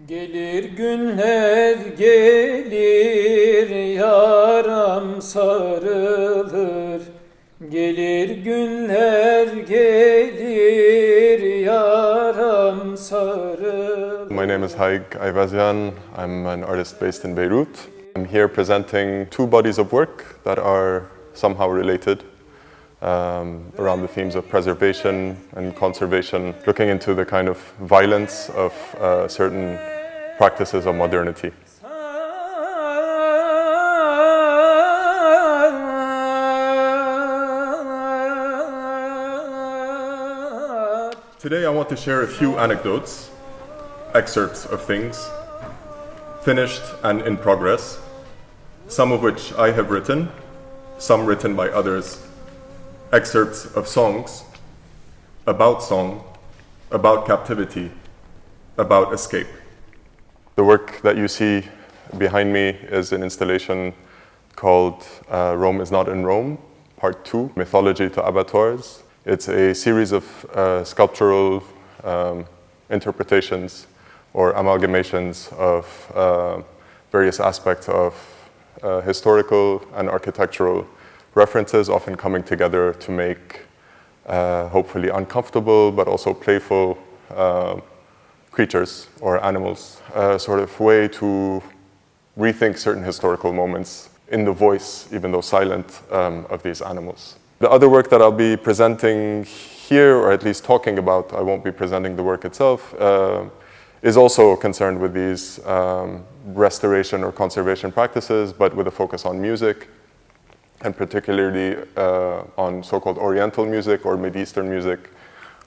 Gelir günler gelir yaram sarılır. Gelir günler gelir yaram sarılır. My name is Haig Aivazian. I'm an artist based in Beirut. I'm here presenting two bodies of work that are somehow related around the themes of preservation and conservation, looking into the kind of violence of certain practices of modernity. Today I want to share a few anecdotes, excerpts of things, finished and in progress, some of which I have written, some written by others, excerpts of songs, about captivity, about escape. The work that you see behind me is an installation called Rome is Not in Rome, Pt.II Mythology to Abattoirs. It's a series of sculptural interpretations or amalgamations of various aspects of historical and architectural references, often coming together to make hopefully uncomfortable but also playful creatures or animals, a sort of way to rethink certain historical moments in the voice, even though silent, of these animals. The other work that I'll be presenting here, or at least talking about, I won't be presenting the work itself, is also concerned with these restoration or conservation practices, but with a focus on music, and particularly on so-called Oriental music or Mid-Eastern music,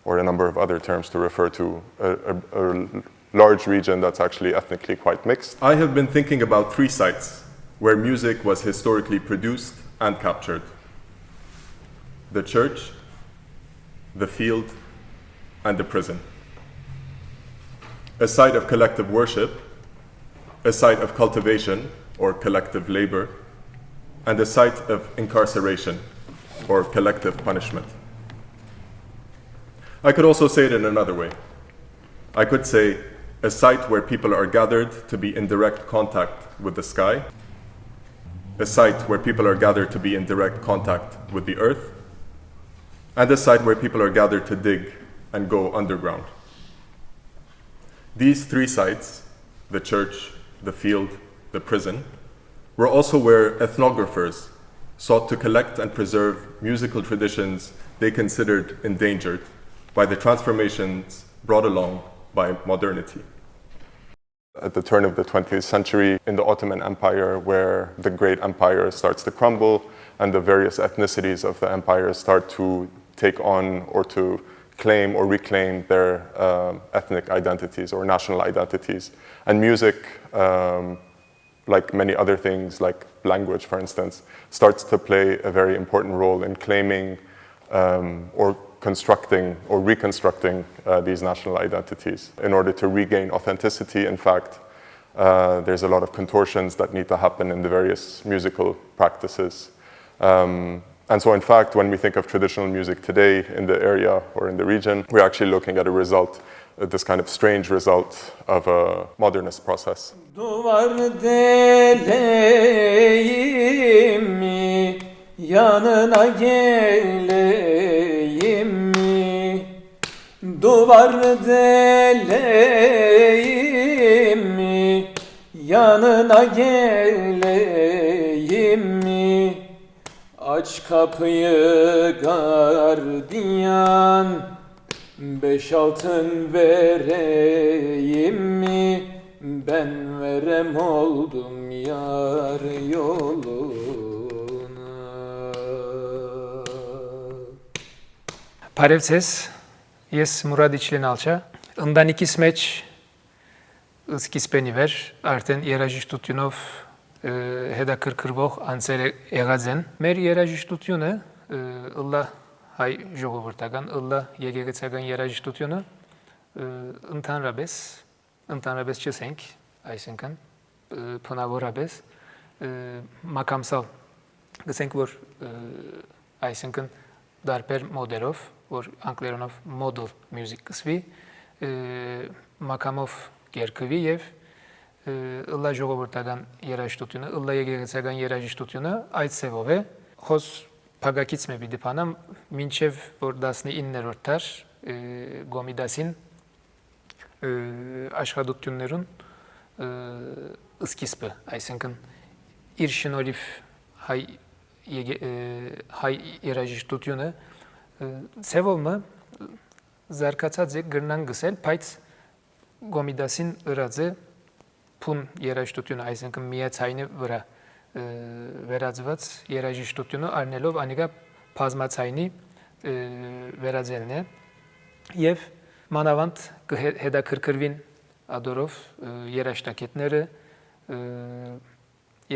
or a number of other terms to refer to a large region that's actually ethnically quite mixed. I have been thinking about three sites where music was historically produced and captured: the church, the field, and the prison. A site of collective worship, a site of cultivation or collective labor, and a site of incarceration or collective punishment. I could also say it in another way. I could say a site where people are gathered to be in direct contact with the sky, a site where people are gathered to be in direct contact with the earth, and a site where people are gathered to dig and go underground. These three sites, the church, the field, the prison, were also where ethnographers sought to collect and preserve musical traditions they considered endangered by the transformations brought along by modernity. At the turn of the 20th century, in the Ottoman Empire, where the great empire starts to crumble and the various ethnicities of the empire start to take on or to claim or reclaim their ethnic identities or national identities. And music, like many other things, like language, for instance, starts to play a very important role in claiming or constructing or reconstructing these national identities. In order to regain authenticity, in fact, there's a lot of contortions that need to happen in the various musical practices. And so, in fact, when we think of traditional music today in the area or in the region, we're actually looking at a result, this kind of strange result of a modernist process. Duvar deleyim mi, yanına geleyim mi? Duvar deleyim mi, yanına geleyim mi? Aç kapıyı gardiyan, 5 altın vereyim mi? Ben verem oldum yar yoluna. Preziosa, jest Murad Içlinalça. Îndan iki mecz skisπeniver, արդեն երաժշտությունով հետաքրքրվող անձեր եղած են։ Մեր երաժշտությունը, ըլլա հայ ժողովրդական, ըլլա եկեղեցական երաժշտությունը ընդհանրապես չսենք, այսինքն փնավորապես մակամսալ գսենք որ այսինքն դարբեր մոդելով, որ անգլերենով model music կսվի, մակամով գերկվի եւ ըլլա ժողովրդական երաժշտությունը, ըլլա եկեղեցական երաժշտությունը այդ ծևով է հոս փագակից մեբի դիփանամ մինչեւ որ 19-րդ դար գոմիդասին աշխատություններուն սկիզբը, այսինքն իր շնորհիվ հայ երաժշտությունը ծևոմը զարգացած է գրնան գսել, բայց գոմիդասին ըրած է փուն երաժշտությունը, այսինքն միացայինի վրա վերածված երաժշտությունը առնելով անիկա բազմացայինի վերածելն է եւ մանավանդ հետաքրքրվին ադորով երաժշտակետները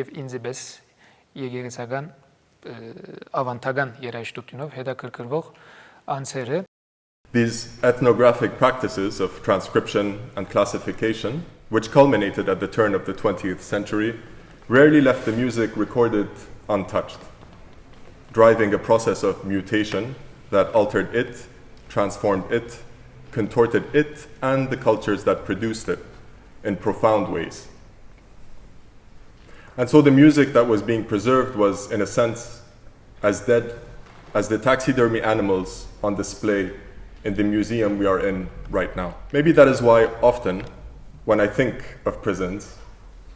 եւ ինձեբես եկեղեցական ավանդական երաժշտությունով հետաքրքրվող անձերը. These ethnographic practices of transcription and classification, which culminated at the turn of the 20th century, rarely left the music recorded untouched, driving a process of mutation that altered it, transformed it, contorted it and the cultures that produced it in profound ways. And so the music that was being preserved was, in a sense, as dead as the taxidermy animals on display in the museum we are in right now. Maybe that is why often, when I think of prisons,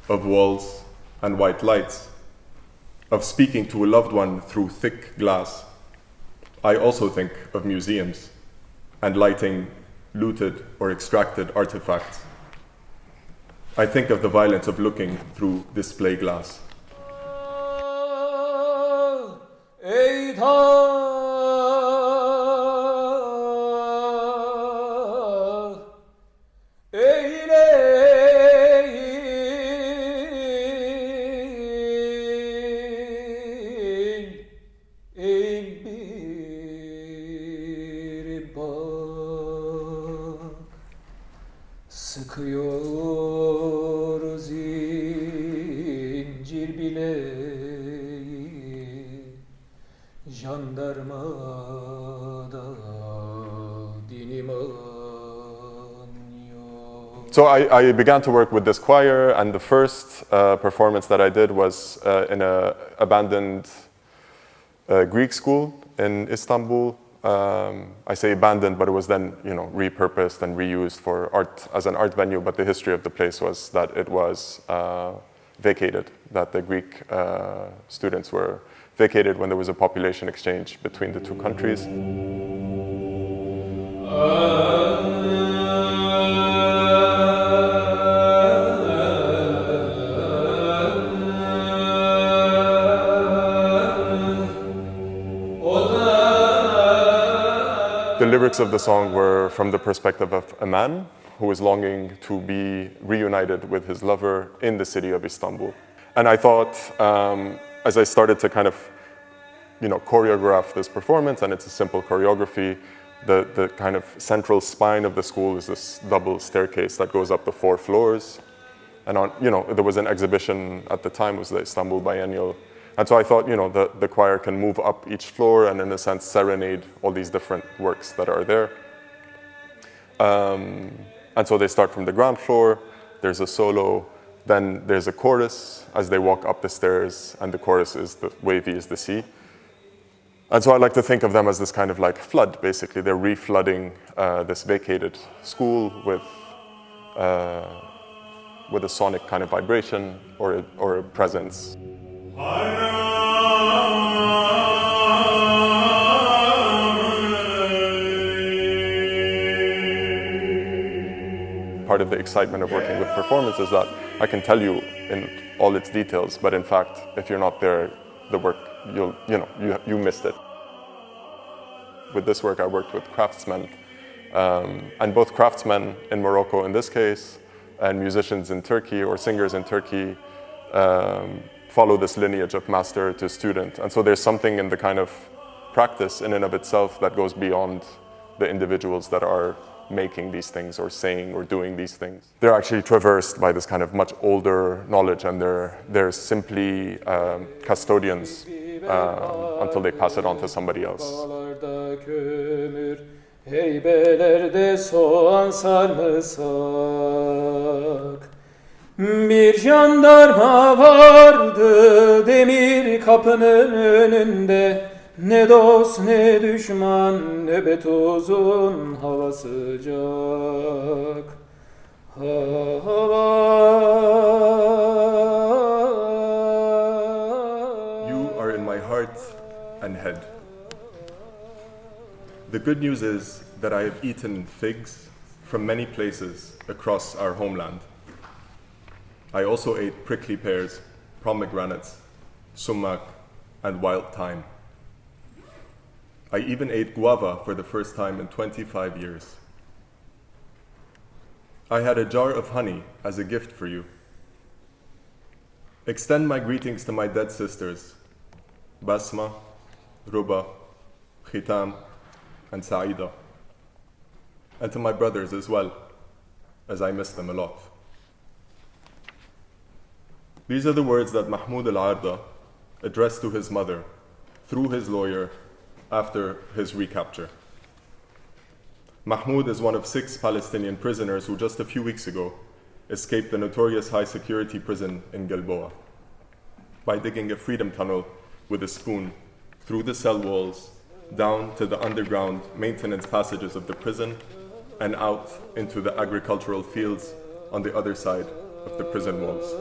of walls and white lights, of speaking to a loved one through thick glass, I also think of museums and lighting looted or extracted artifacts. I think of the violence of looking through display glass. Sıkıyor zincir bileği jandarmada dinim anıyor. So I began to work with this choir, and the first performance that I did was in an abandoned Greek school in Istanbul. I say abandoned, but it was then, repurposed and reused for art as an art venue. But the history of the place was that it was vacated, that the Greek students were vacated when there was a population exchange between the two countries. The lyrics of the song were from the perspective of a man who is longing to be reunited with his lover in the city of Istanbul. And I thought, as I started to kind of, choreograph this performance, and it's a simple choreography, the kind of central spine of the school is this double staircase that goes up the 4 floors. And there was an exhibition at the time, it was the Istanbul Biennial. And so I thought, the choir can move up each floor and in a sense serenade all these different works that are there. And so they start from the ground floor, there's a solo, then there's a chorus as they walk up the stairs, and the chorus is the wavy is the sea. And so I like to think of them as this kind of like flood, basically. They're reflooding this vacated school with a sonic kind of vibration or a presence. Part of the excitement of working with performance is that I can tell you in all its details, but in fact, if you're not there, the work, you missed it. With this work, I worked with craftsmen, and both craftsmen in Morocco in this case, and musicians in Turkey or singers in Turkey follow this lineage of master to student. And so there's something in the kind of practice in and of itself that goes beyond the individuals that are making these things or saying or doing these things. They're actually traversed by this kind of much older knowledge, and they're simply custodians until they pass it on to somebody else. Heybelerde soğan sarımsak. Bir jandarma vardı demir kapının önünde. Ne dost ne düşman, nöbet uzun, hava sıcak. You are in my heart and head. The good news is that I have eaten figs from many places across our homeland. I also ate prickly pears, pomegranates, sumac, and wild thyme. I even ate guava for the first time in 25 years. I had a jar of honey as a gift for you. Extend my greetings to my dead sisters, Basma, Ruba, Khitam, and Saida, and to my brothers as well, as I miss them a lot. These are the words that Mahmoud al-Arda addressed to his mother through his lawyer after his recapture. Mahmoud is one of 6 Palestinian prisoners who just a few weeks ago escaped the notorious high-security prison in Gilboa by digging a freedom tunnel with a spoon through the cell walls, down to the underground maintenance passages of the prison, and out into the agricultural fields on the other side of the prison walls.